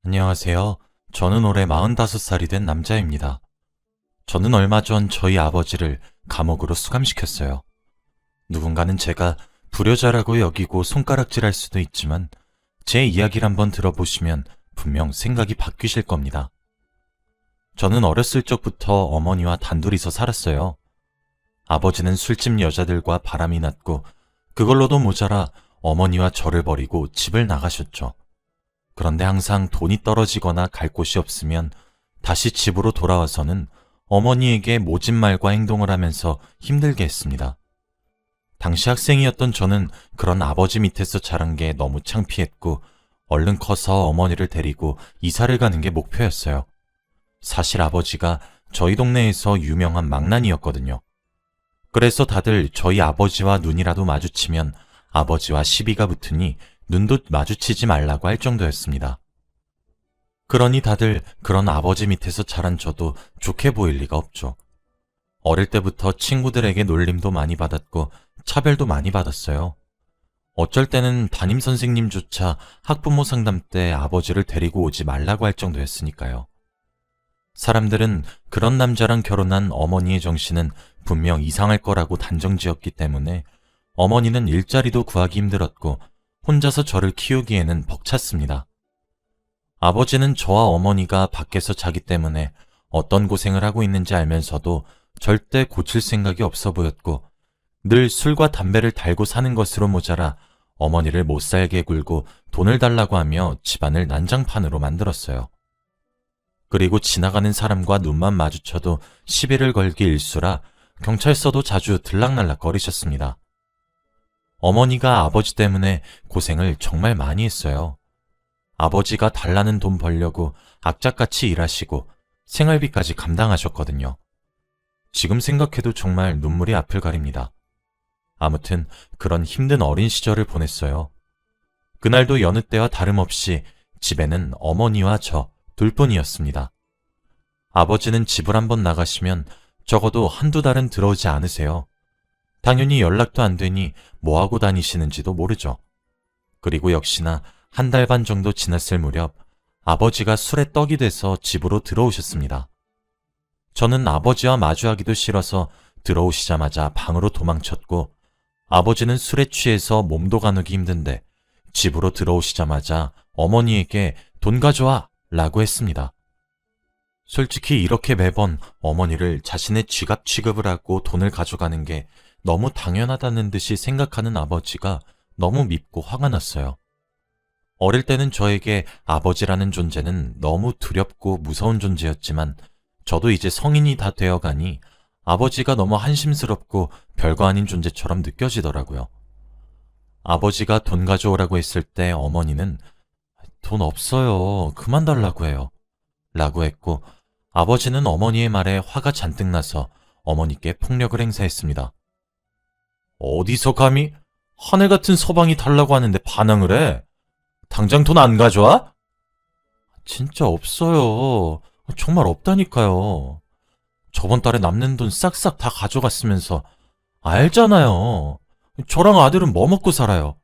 안녕하세요. 저는 올해 45살이 된 남자입니다. 저는 얼마 전 저희 아버지를 감옥으로 수감시켰어요. 누군가는 제가 불효자라고 여기고 손가락질할 수도 있지만 제 이야기를 한번 들어보시면 분명 생각이 바뀌실 겁니다. 저는 어렸을 적부터 어머니와 단둘이서 살았어요. 아버지는 술집 여자들과 바람이 났고 그걸로도 모자라 어머니와 저를 버리고 집을 나가셨죠. 그런데 항상 돈이 떨어지거나 갈 곳이 없으면 다시 집으로 돌아와서는 어머니에게 모진 말과 행동을 하면서 힘들게 했습니다. 당시 학생이었던 저는 그런 아버지 밑에서 자란 게 너무 창피했고 얼른 커서 어머니를 데리고 이사를 가는 게 목표였어요. 사실 아버지가 저희 동네에서 유명한 망난이였거든요. 그래서 다들 저희 아버지와 눈이라도 마주치면 아버지와 시비가 붙으니 눈도 마주치지 말라고 할 정도였습니다. 그러니 다들 그런 아버지 밑에서 자란 저도 좋게 보일 리가 없죠. 어릴 때부터 친구들에게 놀림도 많이 받았고 차별도 많이 받았어요. 어쩔 때는 담임 선생님조차 학부모 상담 때 아버지를 데리고 오지 말라고 할 정도였으니까요. 사람들은 그런 남자랑 결혼한 어머니의 정신은 분명 이상할 거라고 단정지었기 때문에 어머니는 일자리도 구하기 힘들었고 혼자서 저를 키우기에는 벅찼습니다. 아버지는 저와 어머니가 밖에서 자기 때문에 어떤 고생을 하고 있는지 알면서도 절대 고칠 생각이 없어 보였고 늘 술과 담배를 달고 사는 것으로 모자라 어머니를 못 살게 굴고 돈을 달라고 하며 집안을 난장판으로 만들었어요. 그리고 지나가는 사람과 눈만 마주쳐도 시비를 걸기 일쑤라 경찰서도 자주 들락날락 거리셨습니다. 어머니가 아버지 때문에 고생을 정말 많이 했어요. 아버지가 달라는 돈 벌려고 악착같이 일하시고 생활비까지 감당하셨거든요. 지금 생각해도 정말 눈물이 앞을 가립니다. 아무튼 그런 힘든 어린 시절을 보냈어요. 그날도 여느 때와 다름없이 집에는 어머니와 저 둘뿐이었습니다. 아버지는 집을 한번 나가시면 적어도 한두 달은 들어오지 않으세요. 당연히 연락도 안 되니 뭐하고 다니시는지도 모르죠. 그리고 역시나 한 달 반 정도 지났을 무렵 아버지가 술에 떡이 돼서 집으로 들어오셨습니다. 저는 아버지와 마주하기도 싫어서 들어오시자마자 방으로 도망쳤고 아버지는 술에 취해서 몸도 가누기 힘든데 집으로 들어오시자마자 어머니에게 돈 가져와 라고 했습니다. 솔직히 이렇게 매번 어머니를 자신의 쥐갑 취급을 하고 돈을 가져가는 게 너무 당연하다는 듯이 생각하는 아버지가 너무 밉고 화가 났어요. 어릴 때는 저에게 아버지라는 존재는 너무 두렵고 무서운 존재였지만 저도 이제 성인이 다 되어가니 아버지가 너무 한심스럽고 별거 아닌 존재처럼 느껴지더라고요. 아버지가 돈 가져오라고 했을 때 어머니는 돈 없어요. 그만 달라고 해요. 라고 했고 아버지는 어머니의 말에 화가 잔뜩 나서 어머니께 폭력을 행사했습니다. 어디서 감히 하늘 같은 서방이 달라고 하는데 반항을 해? 당장 돈 안 가져와? 진짜 없어요. 정말 없다니까요. 저번 달에 남는 돈 싹싹 다 가져갔으면서 알잖아요. 저랑 아들은 뭐 먹고 살아요.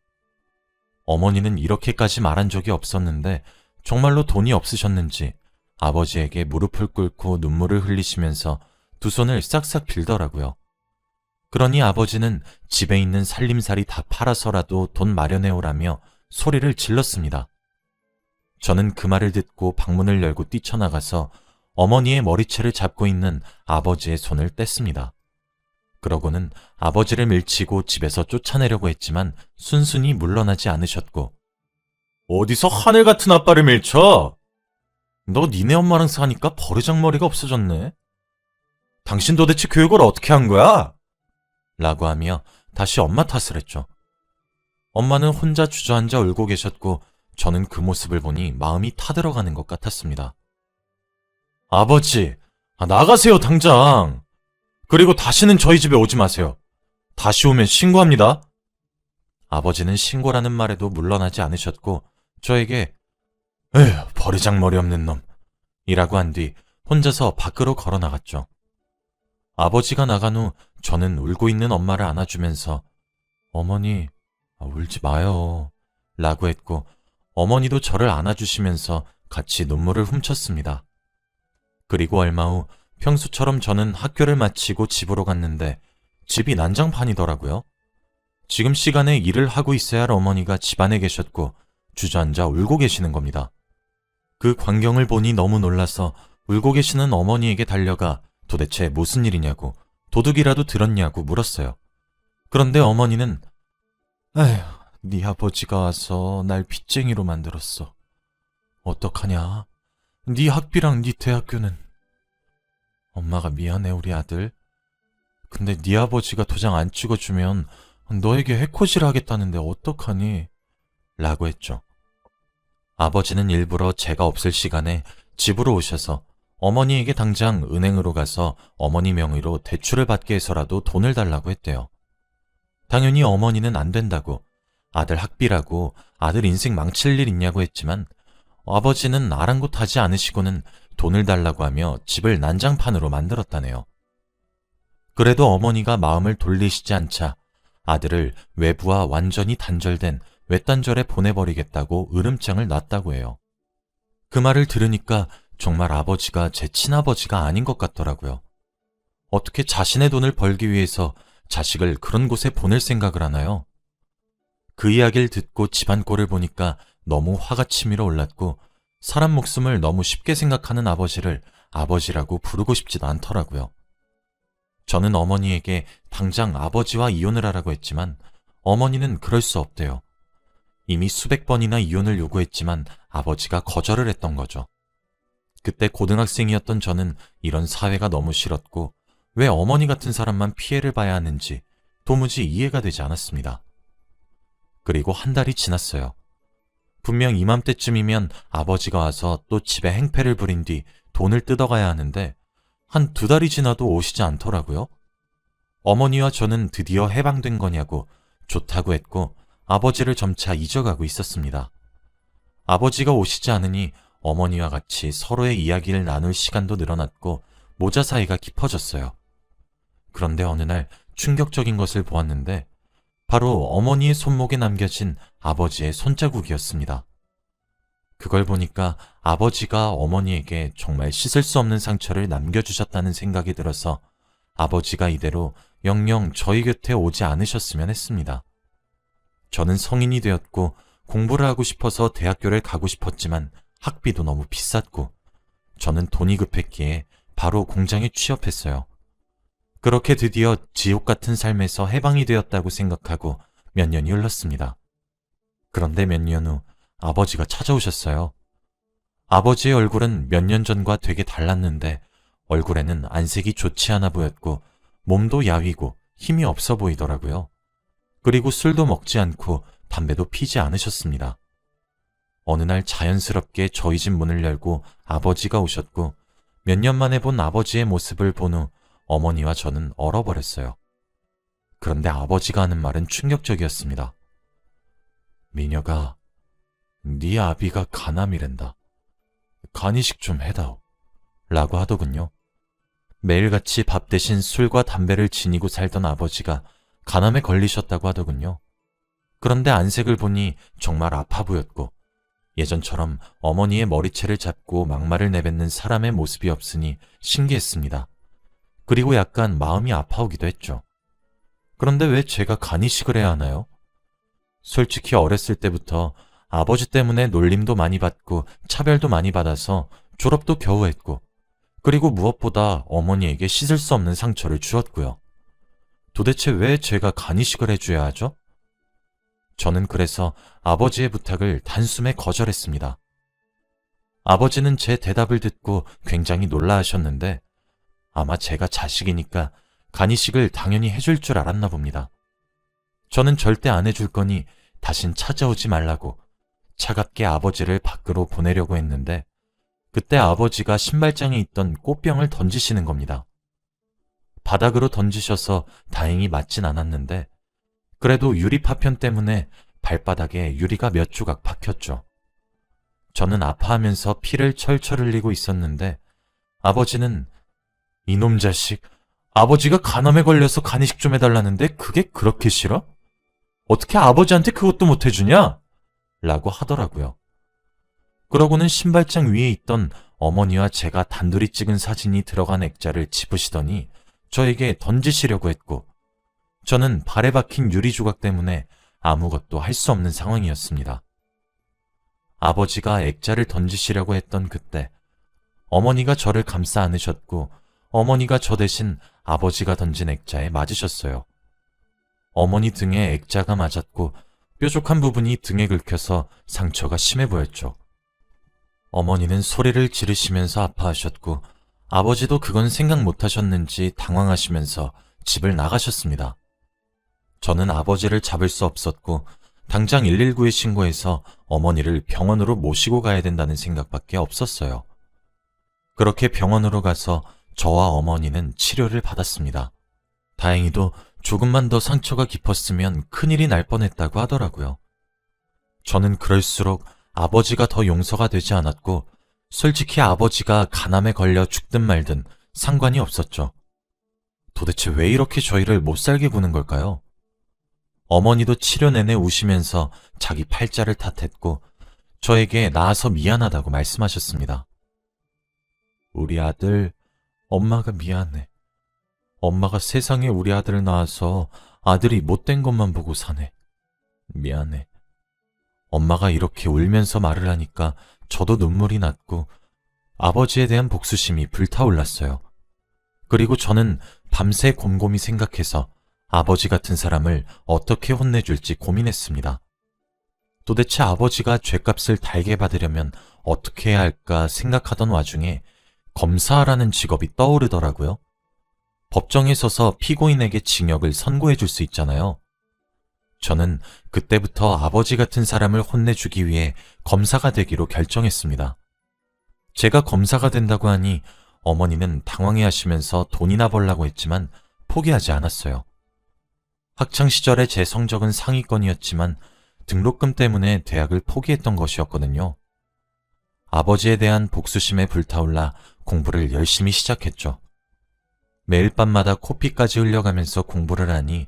어머니는 이렇게까지 말한 적이 없었는데 정말로 돈이 없으셨는지 아버지에게 무릎을 꿇고 눈물을 흘리시면서 두 손을 싹싹 빌더라고요. 그러니 아버지는 집에 있는 살림살이 다 팔아서라도 돈 마련해 오라며 소리를 질렀습니다. 저는 그 말을 듣고 방문을 열고 뛰쳐나가서 어머니의 머리채를 잡고 있는 아버지의 손을 뗐습니다. 그러고는 아버지를 밀치고 집에서 쫓아내려고 했지만 순순히 물러나지 않으셨고 어디서 하늘 같은 아빠를 밀쳐? 너 니네 엄마랑 사니까 버르장머리가 없어졌네. 당신 도대체 교육을 어떻게 한 거야? 라고 하며 다시 엄마 탓을 했죠. 엄마는 혼자 주저앉아 울고 계셨고 저는 그 모습을 보니 마음이 타들어가는 것 같았습니다. 아버지, 나가세요 당장. 그리고 다시는 저희 집에 오지 마세요. 다시 오면 신고합니다. 아버지는 신고라는 말에도 물러나지 않으셨고 저에게 에휴 버르장머리 없는 놈 이라고 한 뒤 혼자서 밖으로 걸어 나갔죠. 아버지가 나간 후 저는 울고 있는 엄마를 안아주면서 어머니 울지 마요 라고 했고 어머니도 저를 안아주시면서 같이 눈물을 훔쳤습니다. 그리고 얼마 후 평소처럼 저는 학교를 마치고 집으로 갔는데 집이 난장판이더라고요. 지금 시간에 일을 하고 있어야 할 어머니가 집안에 계셨고 주저앉아 울고 계시는 겁니다. 그 광경을 보니 너무 놀라서 울고 계시는 어머니에게 달려가 도대체 무슨 일이냐고, 도둑이라도 들었냐고 물었어요. 그런데 어머니는 "에휴, 네 아버지가 와서 날 빚쟁이로 만들었어. 어떡하냐? 네 학비랑 네 대학교는." "엄마가 미안해 우리 아들. 근데 네 아버지가 도장 안 찍어주면 너에게 해코지를 하겠다는데 어떡하니?" 라고 했죠. 아버지는 일부러 제가 없을 시간에 집으로 오셔서 어머니에게 당장 은행으로 가서 어머니 명의로 대출을 받게 해서라도 돈을 달라고 했대요. 당연히 어머니는 안 된다고, 아들 학비라고 아들 인생 망칠 일 있냐고 했지만 아버지는 아랑곳하지 않으시고는 돈을 달라고 하며 집을 난장판으로 만들었다네요. 그래도 어머니가 마음을 돌리시지 않자 아들을 외부와 완전히 단절된 외딴절에 보내버리겠다고 으름장을 놨다고 해요. 그 말을 들으니까 정말 아버지가 제 친아버지가 아닌 것 같더라고요. 어떻게 자신의 돈을 벌기 위해서 자식을 그런 곳에 보낼 생각을 하나요? 그 이야기를 듣고 집안 꼴을 보니까 너무 화가 치밀어 올랐고 사람 목숨을 너무 쉽게 생각하는 아버지를 아버지라고 부르고 싶지도 않더라고요. 저는 어머니에게 당장 아버지와 이혼을 하라고 했지만 어머니는 그럴 수 없대요. 이미 수백 번이나 이혼을 요구했지만 아버지가 거절을 했던 거죠. 그때 고등학생이었던 저는 이런 사회가 너무 싫었고 왜 어머니 같은 사람만 피해를 봐야 하는지 도무지 이해가 되지 않았습니다. 그리고 한 달이 지났어요. 분명 이맘때쯤이면 아버지가 와서 또 집에 행패를 부린 뒤 돈을 뜯어가야 하는데 한 2달이 지나도 오시지 않더라고요. 어머니와 저는 드디어 해방된 거냐고 좋다고 했고 아버지를 점차 잊어가고 있었습니다. 아버지가 오시지 않으니 어머니와 같이 서로의 이야기를 나눌 시간도 늘어났고 모자 사이가 깊어졌어요. 그런데 어느 날 충격적인 것을 보았는데 바로 어머니의 손목에 남겨진 아버지의 손자국이었습니다. 그걸 보니까 아버지가 어머니에게 정말 씻을 수 없는 상처를 남겨주셨다는 생각이 들어서 아버지가 이대로 영영 저희 곁에 오지 않으셨으면 했습니다. 저는 성인이 되었고 공부를 하고 싶어서 대학교를 가고 싶었지만 학비도 너무 비쌌고 저는 돈이 급했기에 바로 공장에 취업했어요. 그렇게 드디어 지옥 같은 삶에서 해방이 되었다고 생각하고 몇 년이 흘렀습니다. 그런데 몇 년 후 아버지가 찾아오셨어요. 아버지의 얼굴은 몇 년 전과 되게 달랐는데 얼굴에는 안색이 좋지 않아 보였고 몸도 야위고 힘이 없어 보이더라고요. 그리고 술도 먹지 않고 담배도 피지 않으셨습니다. 어느 날 자연스럽게 저희 집 문을 열고 아버지가 오셨고 몇 년 만에 본 아버지의 모습을 본 후 어머니와 저는 얼어버렸어요. 그런데 아버지가 하는 말은 충격적이었습니다. "미녀가 네 아비가 간암이란다. 간이식 좀 해다오." 라고 하더군요. 매일같이 밥 대신 술과 담배를 지니고 살던 아버지가 간암에 걸리셨다고 하더군요. 그런데 안색을 보니 정말 아파 보였고 예전처럼 어머니의 머리채를 잡고 막말을 내뱉는 사람의 모습이 없으니 신기했습니다. 그리고 약간 마음이 아파오기도 했죠. 그런데 왜 제가 간이식을 해야 하나요? 솔직히 어렸을 때부터 아버지 때문에 놀림도 많이 받고 차별도 많이 받아서 졸업도 겨우 했고 그리고 무엇보다 어머니에게 씻을 수 없는 상처를 주었고요. 도대체 왜 제가 간이식을 해줘야 하죠? 저는 그래서 아버지의 부탁을 단숨에 거절했습니다. 아버지는 제 대답을 듣고 굉장히 놀라하셨는데 아마 제가 자식이니까 간이식을 당연히 해줄 줄 알았나 봅니다. 저는 절대 안 해줄 거니 다신 찾아오지 말라고 차갑게 아버지를 밖으로 보내려고 했는데 그때 아버지가 신발장에 있던 꽃병을 던지시는 겁니다. 바닥으로 던지셔서 다행히 맞진 않았는데 그래도 유리 파편 때문에 발바닥에 유리가 몇 조각 박혔죠. 저는 아파하면서 피를 철철 흘리고 있었는데 아버지는 "이놈 자식, 아버지가 간암에 걸려서 간이식 좀 해달라는데 그게 그렇게 싫어? 어떻게 아버지한테 그것도 못 해주냐?" 라고 하더라고요. 그러고는 신발장 위에 있던 어머니와 제가 단둘이 찍은 사진이 들어간 액자를 집으시더니 저에게 던지시려고 했고, 저는 발에 박힌 유리 조각 때문에 아무것도 할 수 없는 상황이었습니다. 아버지가 액자를 던지시려고 했던 그때 어머니가 저를 감싸 안으셨고, 어머니가 저 대신 아버지가 던진 액자에 맞으셨어요. 어머니 등에 액자가 맞았고 뾰족한 부분이 등에 긁혀서 상처가 심해 보였죠. 어머니는 소리를 지르시면서 아파하셨고, 아버지도 그건 생각 못하셨는지 당황하시면서 집을 나가셨습니다. 저는 아버지를 잡을 수 없었고 당장 119에 신고해서 어머니를 병원으로 모시고 가야 된다는 생각밖에 없었어요. 그렇게 병원으로 가서 저와 어머니는 치료를 받았습니다. 다행히도 조금만 더 상처가 깊었으면 큰일이 날 뻔했다고 하더라고요. 저는 그럴수록 아버지가 더 용서가 되지 않았고, 솔직히 아버지가 간암에 걸려 죽든 말든 상관이 없었죠. 도대체 왜 이렇게 저희를 못살게 구는 걸까요? 어머니도 치료 내내 우시면서 자기 팔자를 탓했고 저에게 나아서 미안하다고 말씀하셨습니다. 우리 아들, 엄마가 미안해. 엄마가 세상에 우리 아들을 낳아서 아들이 못된 것만 보고 사네. 미안해. 엄마가 이렇게 울면서 말을 하니까 저도 눈물이 났고 아버지에 대한 복수심이 불타올랐어요. 그리고 저는 밤새 곰곰이 생각해서 아버지 같은 사람을 어떻게 혼내줄지 고민했습니다. 도대체 아버지가 죗값을 달게 받으려면 어떻게 해야 할까 생각하던 와중에 검사라는 직업이 떠오르더라고요. 법정에 서서 피고인에게 징역을 선고해 줄 수 있잖아요. 저는 그때부터 아버지 같은 사람을 혼내주기 위해 검사가 되기로 결정했습니다. 제가 검사가 된다고 하니 어머니는 당황해 하시면서 돈이나 벌라고 했지만 포기하지 않았어요. 학창시절에 제 성적은 상위권이었지만 등록금 때문에 대학을 포기했던 것이었거든요. 아버지에 대한 복수심에 불타올라 공부를 열심히 시작했죠. 매일 밤마다 코피까지 흘려가면서 공부를 하니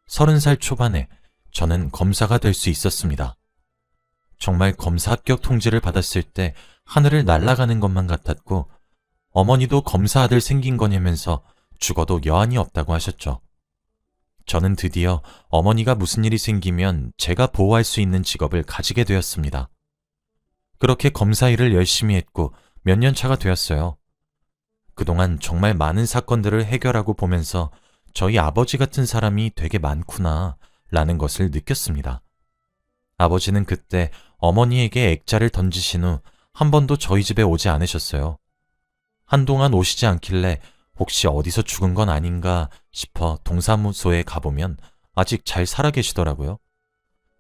30살 초반에 저는 검사가 될 수 있었습니다. 정말 검사 합격 통지를 받았을 때 하늘을 날아가는 것만 같았고, 어머니도 검사 아들 생긴 거냐면서 죽어도 여한이 없다고 하셨죠. 저는 드디어 어머니가 무슨 일이 생기면 제가 보호할 수 있는 직업을 가지게 되었습니다. 그렇게 검사 일을 열심히 했고 몇 년 차가 되었어요. 그동안 정말 많은 사건들을 해결하고 보면서 저희 아버지 같은 사람이 되게 많구나 라는 것을 느꼈습니다. 아버지는 그때 어머니에게 액자를 던지신 후 한 번도 저희 집에 오지 않으셨어요. 한동안 오시지 않길래 혹시 어디서 죽은 건 아닌가 싶어 동사무소에 가보면 아직 잘 살아 계시더라고요.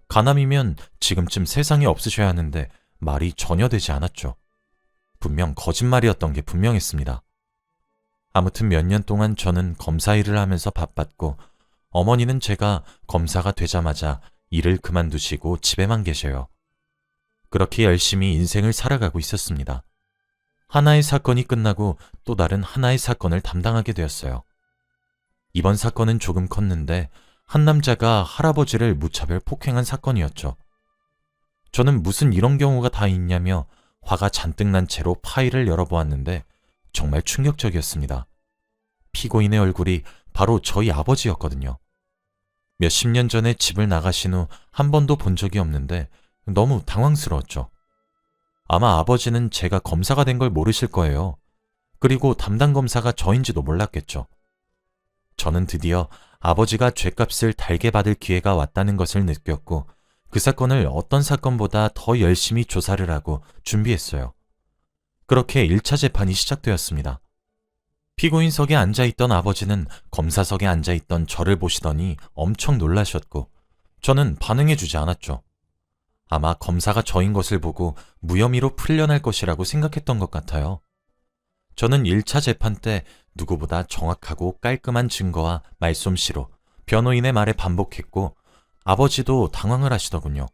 간암이면 지금쯤 세상에 없으셔야 하는데 말이 전혀 되지 않았죠. 분명 거짓말이었던 게 분명했습니다. 아무튼 몇 년 동안 저는 검사 일을 하면서 바빴고, 어머니는 제가 검사가 되자마자 일을 그만두시고 집에만 계셔요. 그렇게 열심히 인생을 살아가고 있었습니다. 하나의 사건이 끝나고 또 다른 하나의 사건을 담당하게 되었어요. 이번 사건은 조금 컸는데 한 남자가 할아버지를 무차별 폭행한 사건이었죠. 저는 무슨 이런 경우가 다 있냐며 화가 잔뜩 난 채로 파일을 열어보았는데 정말 충격적이었습니다. 피고인의 얼굴이 바로 저희 아버지였거든요. 몇십 년 전에 집을 나가신 후 한 번도 본 적이 없는데 너무 당황스러웠죠. 아마 아버지는 제가 검사가 된 걸 모르실 거예요. 그리고 담당 검사가 저인지도 몰랐겠죠. 저는 드디어 아버지가 죗값을 달게 받을 기회가 왔다는 것을 느꼈고, 그 사건을 어떤 사건보다 더 열심히 조사를 하고 준비했어요. 그렇게 1차 재판이 시작되었습니다. 피고인석에 앉아있던 아버지는 검사석에 앉아있던 저를 보시더니 엄청 놀라셨고, 저는 반응해주지 않았죠. 아마 검사가 저인 것을 보고 무혐의로 풀려날 것이라고 생각했던 것 같아요. 저는 1차 재판 때 누구보다 정확하고 깔끔한 증거와 말솜씨로 변호인의 말에 반복했고, 아버지도 당황을 하시더군요.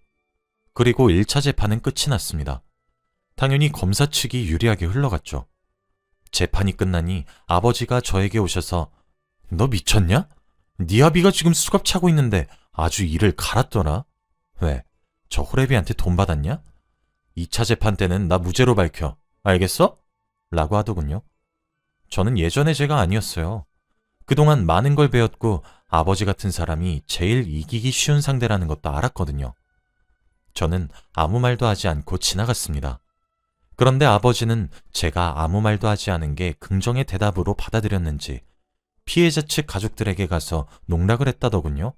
그리고 1차 재판은 끝이 났습니다. 당연히 검사 측이 유리하게 흘러갔죠. 재판이 끝나니 아버지가 저에게 오셔서 "너 미쳤냐? 네 아비가 지금 수갑 차고 있는데 아주 이를 갈았더라. 왜? 저 호래비한테 돈 받았냐? 2차 재판 때는 나 무죄로 밝혀. 알겠어? 라고 하더군요. 저는 예전의 제가 아니었어요. 그동안 많은 걸 배웠고 아버지 같은 사람이 제일 이기기 쉬운 상대라는 것도 알았거든요. 저는 아무 말도 하지 않고 지나갔습니다. 그런데 아버지는 제가 아무 말도 하지 않은 게 긍정의 대답으로 받아들였는지 피해자 측 가족들에게 가서 농락을 했다더군요.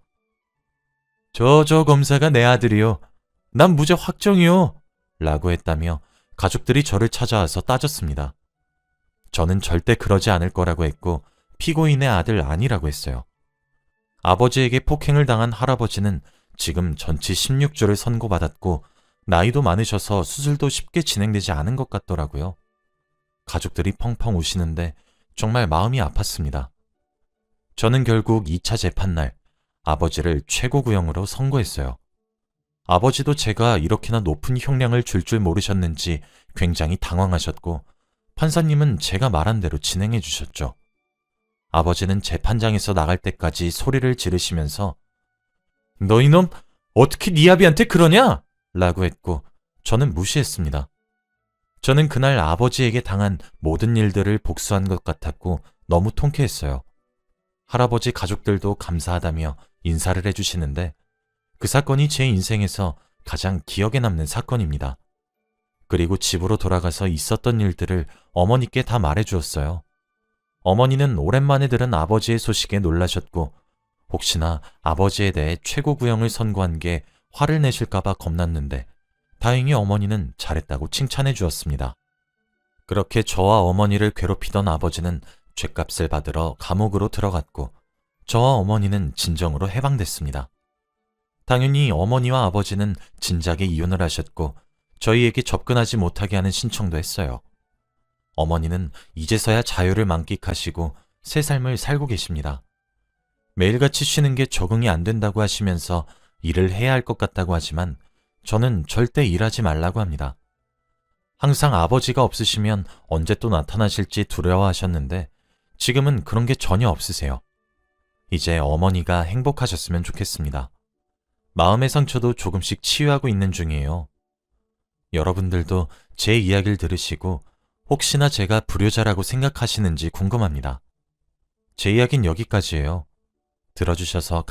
저 검사가 내 아들이요. 난 무죄 확정이요. 라고 했다며 가족들이 저를 찾아와서 따졌습니다. 저는 절대 그러지 않을 거라고 했고 피고인의 아들 아니라고 했어요. 아버지에게 폭행을 당한 할아버지는 지금 전치 16주를 선고받았고 나이도 많으셔서 수술도 쉽게 진행되지 않은 것 같더라고요. 가족들이 펑펑 우시는데 정말 마음이 아팠습니다. 저는 결국 2차 재판날 아버지를 최고구형으로 선고했어요. 아버지도 제가 이렇게나 높은 형량을 줄 모르셨는지 굉장히 당황하셨고 판사님은 제가 말한 대로 진행해 주셨죠. 아버지는 재판장에서 나갈 때까지 소리를 지르시면서 너 이놈 어떻게 네 아비한테 그러냐? 라고 했고 저는 무시했습니다. 저는 그날 아버지에게 당한 모든 일들을 복수한 것 같았고 너무 통쾌했어요. 할아버지 가족들도 감사하다며 인사를 해주시는데 그 사건이 제 인생에서 가장 기억에 남는 사건입니다. 그리고 집으로 돌아가서 있었던 일들을 어머니께 다 말해주었어요. 어머니는 오랜만에 들은 아버지의 소식에 놀라셨고 혹시나 아버지에 대해 최고구형을 선고한 게 화를 내실까봐 겁났는데 다행히 어머니는 잘했다고 칭찬해 주었습니다. 그렇게 저와 어머니를 괴롭히던 아버지는 죗값을 받으러 감옥으로 들어갔고 저와 어머니는 진정으로 해방됐습니다. 당연히 어머니와 아버지는 진작에 이혼을 하셨고 저희에게 접근하지 못하게 하는 신청도 했어요. 어머니는 이제서야 자유를 만끽하시고 새 삶을 살고 계십니다. 매일같이 쉬는 게 적응이 안 된다고 하시면서 일을 해야 할 것 같다고 하지만 저는 절대 일하지 말라고 합니다. 항상 아버지가 없으시면 언제 또 나타나실지 두려워하셨는데 지금은 그런 게 전혀 없으세요. 이제 어머니가 행복하셨으면 좋겠습니다. 마음의 상처도 조금씩 치유하고 있는 중이에요. 여러분들도 제 이야기를 들으시고 혹시나 제가 불효자라고 생각하시는지 궁금합니다. 제 이야기는 여기까지예요. 들어주셔서